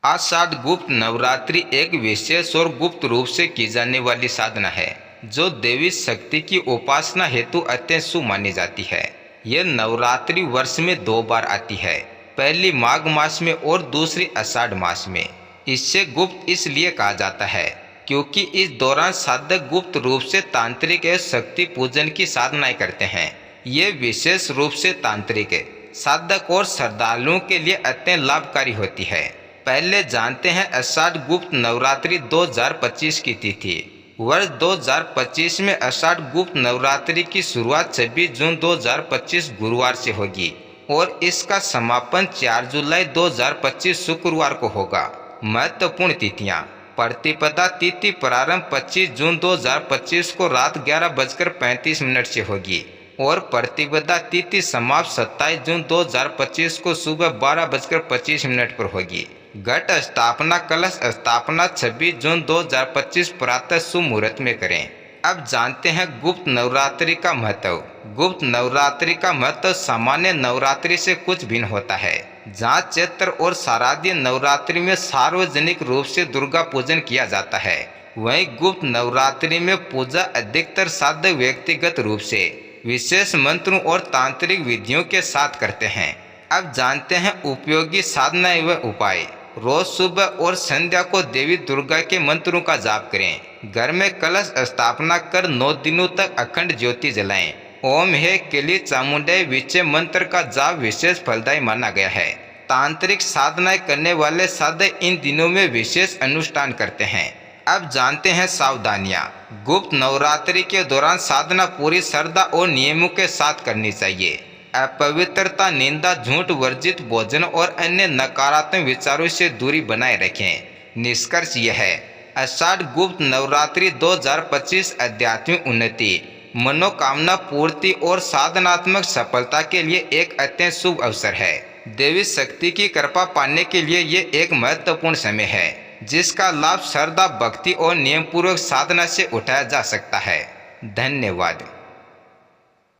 आषाढ़ गुप्त नवरात्रि एक विशेष और गुप्त रूप से की जाने वाली साधना है जो देवी शक्ति की उपासना हेतु अत्यंत शुभ मानी जाती है। यह नवरात्रि वर्ष में 2 बार आती है, पहली माघ मास में और दूसरी आषाढ़ मास में। इससे गुप्त इसलिए कहा जाता है क्योंकि इस दौरान साधक गुप्त रूप से तांत्रिक एवं शक्ति पूजन की साधनाएं करते हैं। ये विशेष रूप से तांत्रिक साधक और श्रद्धालुओं के लिए अत्यंत लाभकारी होती है। पहले जानते हैं आषाढ़ गुप्त नवरात्रि 2025 की तिथि। वर्ष 2025 में आषाढ़ गुप्त नवरात्रि की शुरुआत 26 जून 2025 गुरुवार से होगी और इसका समापन 4 जुलाई 2025 शुक्रवार को होगा। महत्वपूर्ण तिथियां: प्रतिपदा तिथि प्रारंभ 25 जून 2025 को रात 11:35 से होगी और प्रतिपदा तिथि समाप्त 27 जून 2025 को सुबह 12:25 पर होगी। घट स्थापना कलश स्थापना 26 जून 2025 प्रातः शुभ मुहूर्त में करें। अब जानते हैं गुप्त नवरात्रि का महत्व। गुप्त नवरात्रि का महत्व सामान्य नवरात्रि से कुछ भिन्न होता है। जहाँ चैत्र और शारदीय नवरात्रि में सार्वजनिक रूप से दुर्गा पूजन किया जाता है, वहीं गुप्त नवरात्रि में पूजा अधिकतर साधक व्यक्तिगत रूप से विशेष मंत्रों और तांत्रिक विधियों के साथ करते हैं। अब जानते हैं उपयोगी साधनाएं व उपाय। रोज सुबह और संध्या को देवी दुर्गा के मंत्रों का जाप करें। घर में कलश स्थापना कर 9 दिनों तक अखंड ज्योति जलाएं। ओम हे केली चामुंडे विचे मंत्र का जाप विशेष फलदायी माना गया है। तांत्रिक साधनाएं करने वाले साधक इन दिनों में विशेष अनुष्ठान करते हैं। अब जानते हैं सावधानियां। गुप्त नवरात्रि के दौरान साधना पूरी श्रद्धा और नियमों के साथ करनी चाहिए। अपवित्रता, निंदा, झूठ, वर्जित भोजन और अन्य नकारात्मक विचारों से दूरी बनाए रखें। निष्कर्ष यह है, आषाढ़ गुप्त नवरात्रि 2025 आध्यात्मिक उन्नति, मनोकामना पूर्ति और साधनात्मक सफलता के लिए एक अत्यंत शुभ अवसर है। देवी शक्ति की कृपा पाने के लिए ये एक महत्वपूर्ण समय है जिसका लाभ श्रद्धा, भक्ति और नियमपूर्वक साधना से उठाया जा सकता है। धन्यवाद।